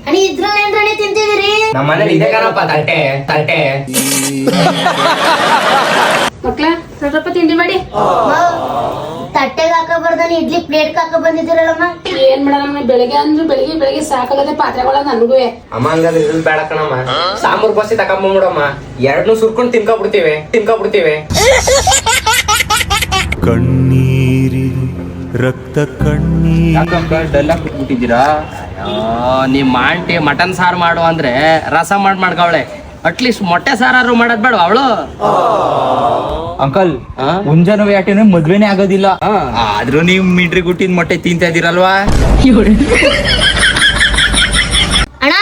ಅಣಿ ಇದ್ರಲ್ಲಿ ತಿಂತಿದಿರಿ ನಮ್ಮ ಮನೇಲಿ ಇದೆ ಕಣಪ್ಪ ತಟ್ಟೆ ತಟ್ಟೆ. ಮಕ್ಳ ಸ್ವಲ್ಪ ತಿಂಡಿ ಮಾಡಿ. ತಟ್ಟೆಗೆ ಹಾಕಬಾರ್ದನಿ ಇಡ್ಲಿ ಪ್ಲೇಟ್ ಹಾಕ ಬಂದಿದ್ದೀರಲ್ಲಮ್ಮ. ಏನ್ ಮಾಡಮ್ಮ ಬೆಳಿಗ್ಗೆ ಅಂದ್ರೆ ಬೆಳಿಗ್ಗೆ ಸಾಕಾಗದೆ ಪಾತ್ರೆಗಳ ನನಗೂ. ಅಮ್ಮ ಹಂಗಾದ್ರೆ ಇದ್ರಲ್ಲಿ ಬೇಡ ಕಣಮ್ಮ, ಸಾಂಬಾರ್ ಬಸ್ಸಿ ತಕೊಂಡ್ಬಿಡಮ್ಮ. ಎರಡ್ನು ಸುರ್ಕೊಂಡು ತಿನ್ಕೊಬಿಡ್ತೀವಿ. ಕಣ್ಣೀರಿ ರಕ್ತ ಕಣ್ಣೀರಿ ಡಲ್ಲ ಕುಟ್ಬಿಟ್ಟಿದ್ದೀರಾ. ನಿಮ್ ಆಂಟಿ ಮಟನ್ ಸಾರು ಮಾಡು ಅಂದ್ರೆ ರಸ ಮಾಡ್ಕವಳೆ. ಅಟ್ಲೀಸ್ಟ್ ಮೊಟ್ಟೆ ಸಾರು ಮಾಡೋದ್ ಬೇಡ ಅವಳು. ಅಂಕಲ್ ಮುಂಜಾನೆ ಯಾಟೇನೆ ಮದ್ವೆನೇ ಆಗೋದಿಲ್ಲ, ಆದ್ರೂ ನೀವ್ ಮಿಂಟ್ರಿ ಗುಟ್ಟಿನ ಮೊಟ್ಟೆ ತಿಂತಾ ಇದೀರಲ್ವಾ? ಅಣ್ಣ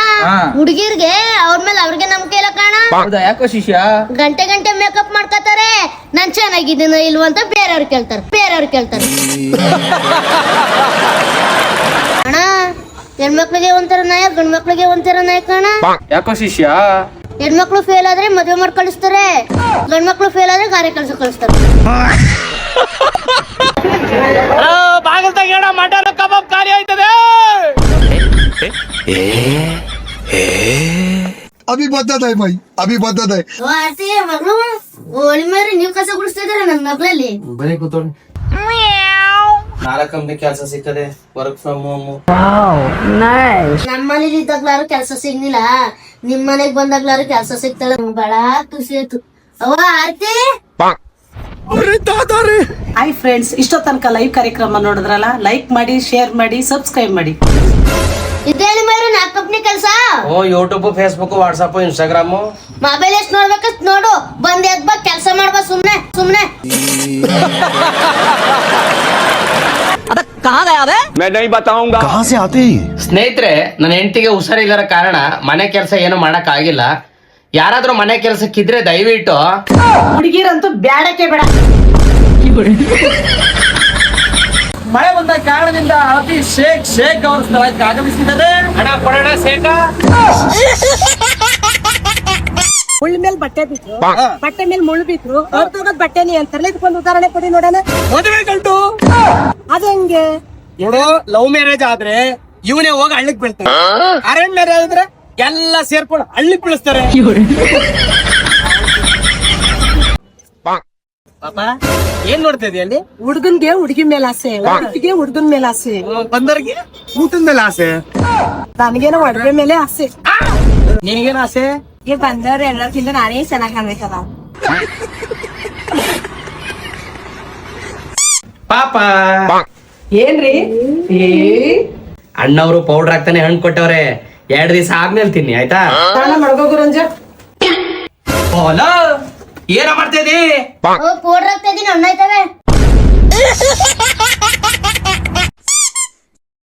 ಹುಡುಗಿರ್ಗೆ ಅವ್ರ ಮೇಲೆ ಅವ್ರಿಗೆ ನಂಬಿಕೆ ಇಲ್ಲ ಕಾಣ. ಹೌದಾ? ಯಾಕೋ ಶಿಷ್ಯ? ಗಂಟೆ ಮೇಕಪ್ ಮಾಡ್ಕೋತಾರೆ. ನಾನ್ ಚೆನ್ನಾಗಿದ್ದೀನೋ ಇಲ್ವ ಅಂತ ಬೇರೆಯವ್ರು ಕೇಳ್ತಾರೆ. ಅಣ್ಣ ಹೆಣ್ಮಕ್ಳಿಗೆ ಒಂಥರ ನಾಯ, ಗಂಡ್ ಮಕ್ಳಿಗೆ ಒಂಥರ ನಾಯ ಕಣ. ಯಾಕೋ ಶಿಷ್ಯ? ಹೆಣ್ಮಕ್ಳು ಫೇಲ್ ಆದ್ರೆ ಮದ್ವೆ ಮಾಡಿ ಕಳಿಸ್ತಾರೆ, ಗಂಡ್ ಮಕ್ಳು ಫೇಲ್ ಆದ್ರೆ ಗಾರೆ ಕೆಲಸ ಕಳಿಸ್ತಾರೆ. ಮಟನ್ ಕಬಾಬ್ ಖಾಲಿ ಆಯ್ತದೆ. अभी बदत है भाई, अभी बदत है. ಆರ್ತಿ ಮಗಳು ಓಳಿ ಮಾರಿ ನೀವ್ ಕಸ ಗುಡಿಸ್ತಿದಾರೆ ನನ್ ಮಗ್ಳಲ್ಲಿ. ಬರೀ ಕೂತ್ಕೊಳ್ಳಿ. 4 ಕಂಪ್ನಿ ಕೆಲಸ ಸಿಕ್ಕದೆ, ವರ್ಕ್ ಫ್ರಮ್ ಹೋಮ್. ನಮ್ಮ ಮನೇಲಿ ಇದ್ದಾಗ್ಲಾರು ಕೆಲಸ ಸಿಗ್ಲಿಲ್ಲ, ನಿಮ್ ಮನೆಗ್ ಬಂದಾಗ್ಲಾರು ಕೆಲಸ ಸಿಗ್ತಾಳೆ. ಬಹಳ ಖುಷಿ ಆಯ್ತು. ಅವ್ವ ಆರ್ತಿ ಹಾಯ್ ಫ್ರೆಂಡ್ಸ್, ಇಷ್ಟೋ ತನಕ ಲೈವ್ ಕಾರ್ಯಕ್ರಮ ನೋಡಿದ್ರಲ್ಲ, ಲೈಕ್ ಮಾಡಿ, ಶೇರ್ ಮಾಡಿ, ಸಬ್ಸ್ಕ್ರೈಬ್ ಮಾಡಿ. ಇದೇಳಿ ಮಾರು ನಾ ಕಂಪ್ನಿ ಕೆಲಸ. ಓ YouTube, Facebook, WhatsApp, Instagram. Mobile ಎಷ್ಟ್ ನೋಡ್ಬೇಕಂತ ನೋಡು, ಬಂದ್ ಎದ್ ಬಾ ಕೆಲಸ ಮಾಡ್ಬಾ. ಸುಮ್ನೆ कहाँ से आते हैं? ಸ್ನೇಹಿತರೆ, ನನ್ನ ಹೆಂಡತಿಗೆ ಹುಷಾರಿಲ್ಲರ ಕಾರಣ ಮನೆ ಕೆಲಸ ಏನು ಮಾಡಕ್ ಆಗಿಲ್ಲ. ಯಾರಾದ್ರೂ ಮನೆ ಕೆಲ್ಸಕ್ಕಿದ್ರೆ ದಯವಿಟ್ಟು. ಹುಡುಗಿರಂತೂ ಬ್ಯಾಡಕ್ಕೆ ಬೇಡ. ಮಳೆ ಬಂದ ಕಾರಣದಿಂದ ಅತಿ ಶೇಕ್ ಅವ್ರ ಸ್ಥಳಕ್ಕೆ ಆಗಮಿಸಿದ್ದಾರೆ. ಹಣ ಕೊಡೋಣ ಸೇಕ. ಮುಳ್ಳ ಮೇಲೆ ಬಟ್ಟೆ ಬಿಟ್ರು, ಬಟ್ಟೆ ಮೇಲೆ ಮುಳ್ಳು ಬಿಟ್ರು, ಹೊರತೋಗದ್ ಬಟ್ಟೆನಿ ಅಂತಾರಲ್ಲ. ಇದಕ್ಕೊಂದು ಉದಾಹರಣೆ ಕೊಡಿ ನೋಡೋಣ. ಮದುವೆ ಗಂಟು ಅದ ಹೆಂಗೆ ನೋಡು, ಲವ್ ಮ್ಯಾರೇಜ್ ಆದ್ರೆ ಇವನೇ ಹೋಗಿ ಹಳ್ಳಿಕ್ ಬೀಳ್ತಾರೆ, ಅರೇಂಜ್ ಮ್ಯಾರೇಜ್ ಆದ್ರೆ ಎಲ್ಲ ಸೇರ್ಕೊಂಡು ಹಳ್ಳಿಕ್ ಬೀಳಿಸ್ತಾರೆ. ಪಾಪ ಏನ್ ನೋಡ್ತಾ ಇದೀಯ ಅಲ್ಲಿ? ಹುಡುಗನ್ಗೆ ಹುಡುಗಿ ಮೇಲೆ ಆಸೆ, ಹುಡುಗಿಗೆ ಹುಡುಗನ್ ಮೇಲೆ ಆಸೆ, ಬಂದವ್ರಿಗೆ ಊಟದ ಮೇಲೆ ಆಸೆ, ನನಗೇನೋ ಒಡವೆ ಮೇಲೆ ಆಸೆ. ನಿನಗೇನು ಆಸೆ? ಈಗ ಬಂದವ್ರು ಎಲ್ಲರಿಗಿಂತ ನಾನೇ ಚೆನ್ನಾಗಿ ಕಾಣ್ಬೇಕದ. ಪಾಪ ಏನ್ರಿ ಅಣ್ಣವ್ರು ಪೌಡರ್ ಹಾಕ್ತಾನೆ ಹಣ್ಣು ಕೊಟ್ಟವ್ರೆ. 2 ದಿವಸ ಆದ್ಮೇಲೆ ತಿನ್ನಿ ಆಯ್ತಾ? ಮಡ್ಗೋಗು ರಂಜ. ಓಲೋ ಏನ ಮಾಡ್ತಾ ಇದೀ? ಪೌಡರ್ ಹಾಕ್ತಾ ಇದೀನಿ, ಹಣ್ಣಾಯ್ತವೆ.